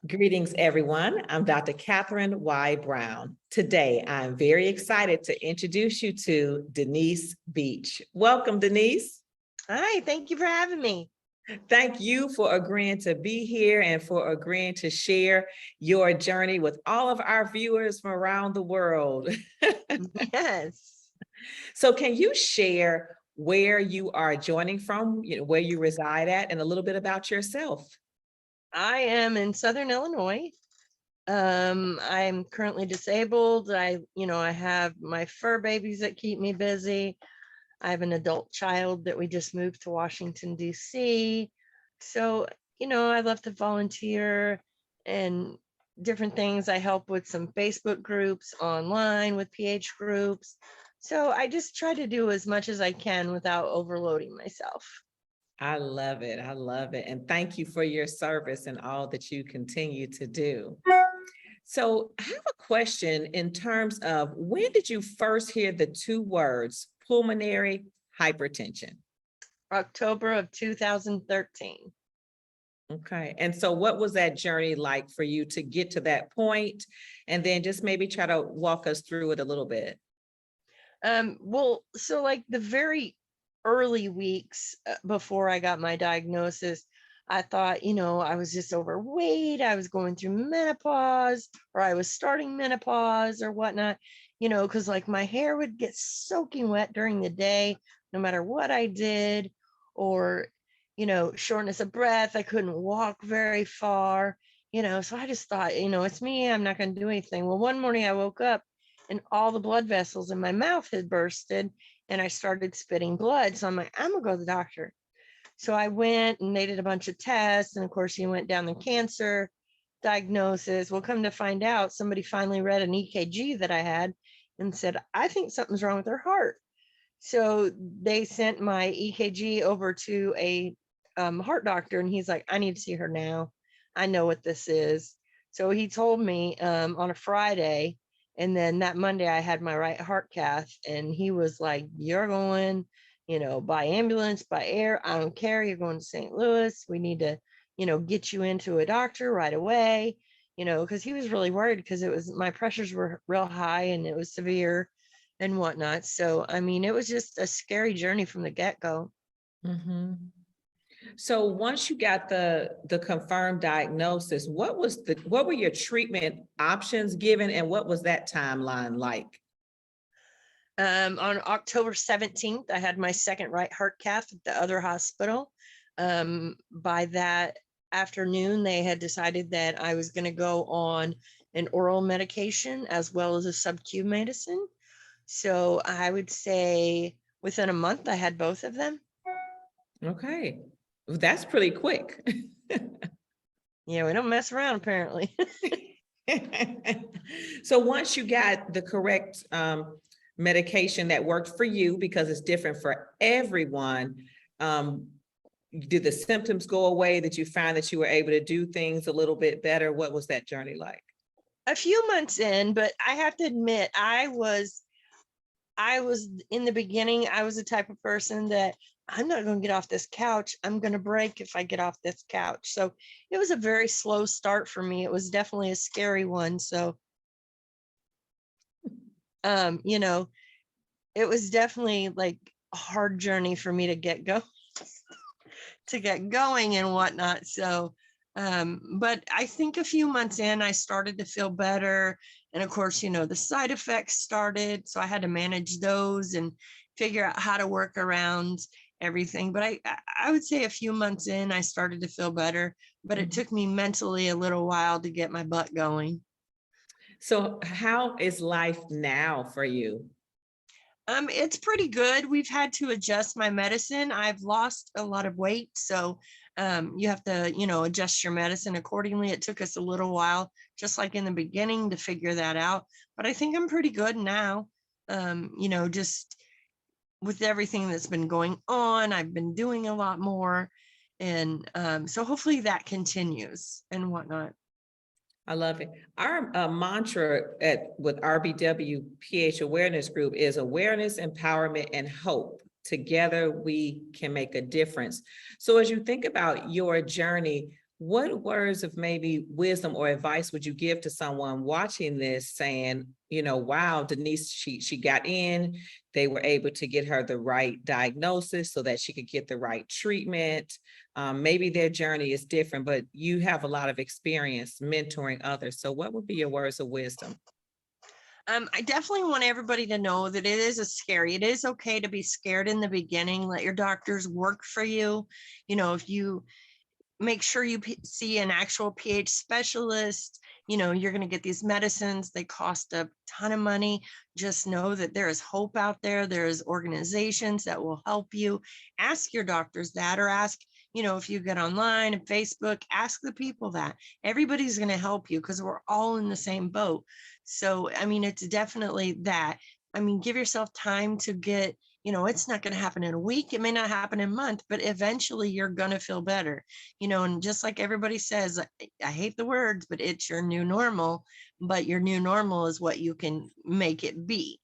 Greetings, everyone. I'm Dr. Catherine Y. Brown. Today, I'm very excited to introduce you to Denise Beach. Welcome, Denise. Hi, thank you for having me. Thank you for agreeing to be here and for agreeing to share your journey with all of our viewers from around the world. Yes, So can you share where you are joining from, where you reside at, and a little bit about yourself? I am in Southern Illinois. I'm currently disabled. I have my fur babies that keep me busy. I have an adult child that we just moved to Washington, D.C. So, I love to volunteer and different things. I help with some Facebook groups online with PH groups. So I just try to do as much as I can without overloading myself. I love it. I love it. And thank you for your service and all that you continue to do. So I have a question in terms of when did you first hear the two words pulmonary hypertension? October of 2013. Okay. And so what was that journey like for you to get to that point? And then just maybe try to walk us through it a little bit. So like the very early weeks before I got my diagnosis, I thought, I was just overweight. I was going through menopause, or I was starting menopause or whatnot, because like my hair would get soaking wet during the day, no matter what I did, or, shortness of breath. I couldn't walk very far, so I just thought, it's me. I'm not going to do anything. Well, one morning I woke up and all the blood vessels in my mouth had bursted and I started spitting blood. So I'm like, I'm gonna go to the doctor. So I went and they did a bunch of tests. And of course, he went down the cancer diagnosis. Well, come to find out, somebody finally read an EKG that I had and said, I think something's wrong with her heart. So they sent my EKG over to a heart doctor, and he's like, I need to see her now. I know what this is. So he told me on a Friday, and then that Monday I had my right heart cath, and he was like, you're going, by ambulance, by air. I don't care. You're going to St. Louis. We need to, get you into a doctor right away, because he was really worried because my pressures were real high and it was severe and whatnot. So, I mean, it was just a scary journey from the get-go. Mhm. So once you got the confirmed diagnosis, what were your treatment options given and what was that timeline like? On October 17th, I had my second right heart cath at the other hospital. By that afternoon, they had decided that I was going to go on an oral medication as well as a sub-Q medicine. So I would say within a month, I had both of them. Okay, that's pretty quick. Yeah, we don't mess around apparently. So once you got the correct medication that worked for you, because it's different for everyone, did the symptoms go away? That you found that you were able to do things a little bit better? What was that journey like? A few months in, but I have to admit, I was in the beginning, I was the type of person that I'm not going to get off this couch. I'm going to break if I get off this couch. So it was a very slow start for me. It was definitely a scary one. So, um, you know, it was definitely like a hard journey for me to get going and whatnot. So, but I think a few months in, I started to feel better. And of course, the side effects started. So I had to manage those and figure out how to work around everything. But I would say a few months in, I started to feel better, but it took me mentally a little while to get my butt going. So how is life now for you? It's pretty good. We've had to adjust my medicine. I've lost a lot of weight, so you have to, adjust your medicine accordingly. It took us a little while, just like in the beginning, to figure that out. But I think I'm pretty good now. Just with everything that's been going on, I've been doing a lot more, and so hopefully that continues and whatnot. I love it. Our mantra with RBW PH Awareness Group is awareness, empowerment, and hope. Together, we can make a difference. So as you think about your journey, what words of maybe wisdom or advice would you give to someone watching this saying, wow, Denise, she got in, they were able to get her the right diagnosis so that she could get the right treatment. Maybe their journey is different, but you have a lot of experience mentoring others. So what would be your words of wisdom? I definitely want everybody to know that it is okay to be scared in the beginning. Let your doctors work for you. If you make sure you see an actual pH specialist. You're going to get these medicines. They cost a ton of money. Just know that there is hope out there. There's organizations that will help you. Ask your doctors that, or ask, if you get online and Facebook, ask the people that. Everybody's going to help you because we're all in the same boat. So, it's definitely that. Give yourself time to get, it's not going to happen in a week. It may not happen in a month, but eventually you're going to feel better, and just like everybody says, I hate the words, but it's your new normal, but your new normal is what you can make it be.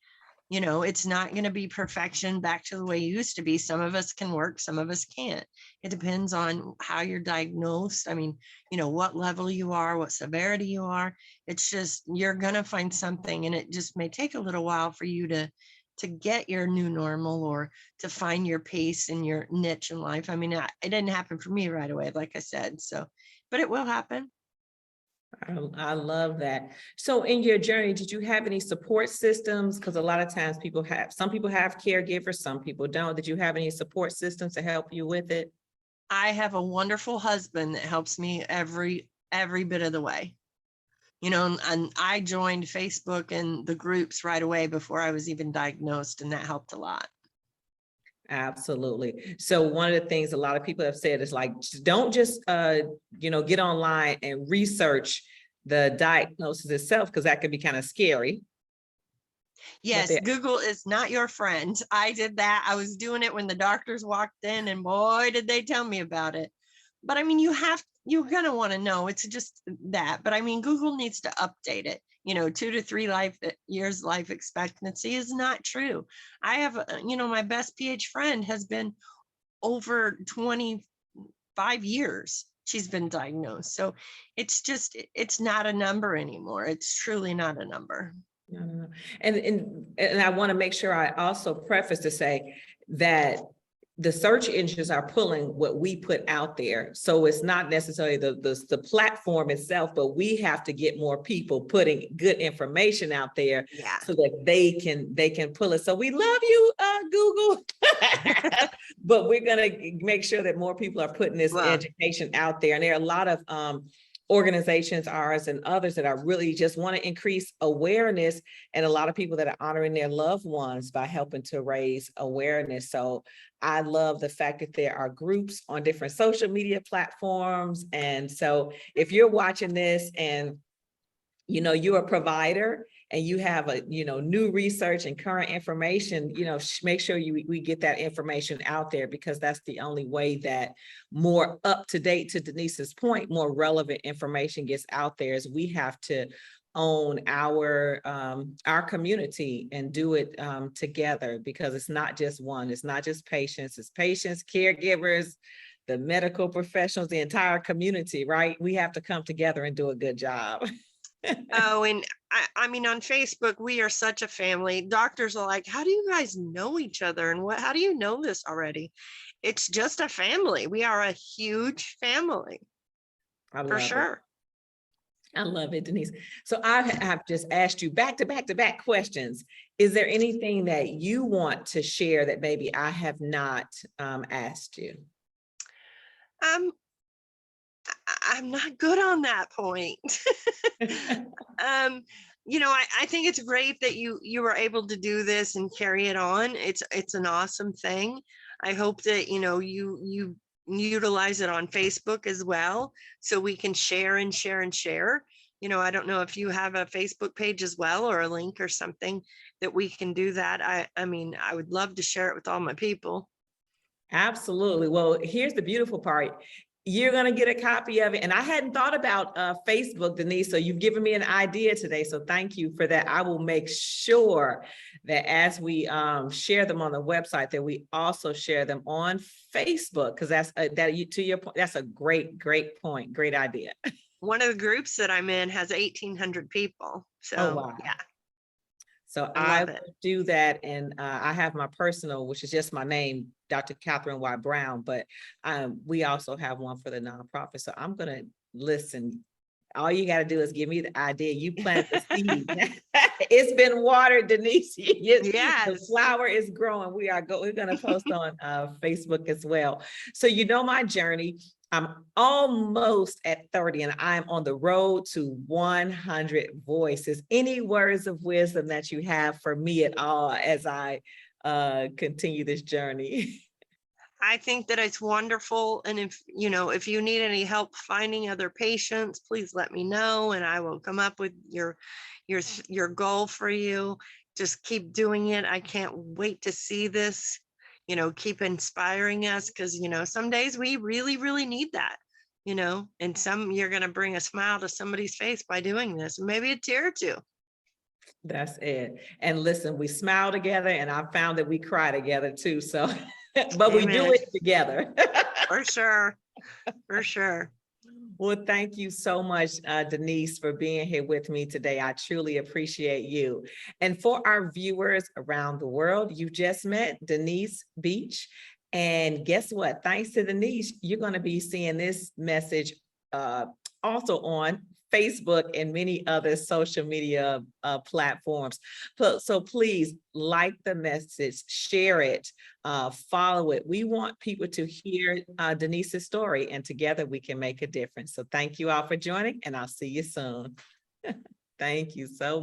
It's not going to be perfection back to the way you used to be. Some of us can work, some of us can't. It depends on how you're diagnosed. What level you are, what severity you are. It's just, you're going to find something, and it just may take a little while for you to get your new normal, or to find your pace and your niche in life. It didn't happen for me right away, like I said, so, but it will happen. I love that. So in your journey, did you have any support systems? Because a lot of times some people have caregivers, some people don't. Did you have any support systems to help you with it? I have a wonderful husband that helps me every bit of the way. And I joined Facebook and the groups right away before I was even diagnosed, and that helped a lot. Absolutely. So one of the things a lot of people have said is like, don't just, get online and research the diagnosis itself, because that can be kind of scary. Yes, Google is not your friend. I did that. I was doing it when the doctors walked in, and boy, did they tell me about it. But you're going to want to know. It's just that. But Google needs to update it. 2 to 3 years life expectancy is not true. I have, my best PH friend has been over 25 years. She's been diagnosed. So it's not a number anymore. It's truly not a number. No. And I want to make sure I also preface to say that the search engines are pulling what we put out there. So it's not necessarily the platform itself, but we have to get more people putting good information out there, yeah, so that they can pull it. So we love you, Google, but we're going to make sure that more people are putting this education out there. And there are a lot of organizations, ours and others, that are really just want to increase awareness, and a lot of people that are honoring their loved ones by helping to raise awareness. So I love the fact that there are groups on different social media platforms. And so if you're watching this and you're a provider and you have a new research and current information, make sure we get that information out there, because that's the only way that more up to date, to Denise's point, more relevant information gets out there. Is we have to own our community and do it together, because it's not just one, it's not just patients, it's patients, caregivers, the medical professionals, the entire community, right? We have to come together and do a good job. Oh, and on Facebook, we are such a family. Doctors are like, how do you guys know each other? And how do you know this already? It's just a family. We are a huge family. For sure. I love it, Denise. So I have just asked you back to back questions. Is there anything that you want to share that maybe I have not asked you? I'm not good on that point. I think it's great that you were able to do this and carry it on. It's an awesome thing. I hope that you utilize it on Facebook as well, so we can share and share and share. I don't know if you have a Facebook page as well, or a link or something that we can do that. I would love to share it with all my people. Absolutely. Well, here's the beautiful part. you're going to get a copy of it. And I hadn't thought about Facebook, Denise, so you've given me an idea today. So thank you for that. I will make sure that as we share them on the website, that we also share them on Facebook, because that's to your point, that's a great point. Great idea. One of the groups that I'm in has 1,800 people. So wow. yeah. So I will do that. And I have my personal, which is just my name, Dr. Catherine Y. Brown, but we also have one for the nonprofit. So I'm going to listen. All you got to do is give me the idea. You plant the seed. It's been watered, Denise. Yes. The flower is growing. We're going to post on Facebook as well. So you know my journey. I'm almost at 30 and I'm on the road to 100 voices. Any words of wisdom that you have for me at all as I continue this journey? I think that it's wonderful. And if you need any help finding other patients, please let me know and I will come up with your goal for you. Just keep doing it. I can't wait to see this, keep inspiring us, because, some days we really, really need that, and you're going to bring a smile to somebody's face by doing this, and maybe a tear or two. That's it. And listen, we smile together and I found that we cry together too. So, but we do it together. For sure. For sure. Well, thank you so much, Denise, for being here with me today. I truly appreciate you. And for our viewers around the world, you just met Denise Beach. And guess what? Thanks to Denise, you're going to be seeing this message also on Facebook and many other social media platforms. So please like the message, share it, follow it. We want people to hear Denise's story, and together we can make a difference. So thank you all for joining, and I'll see you soon. Thank you so much.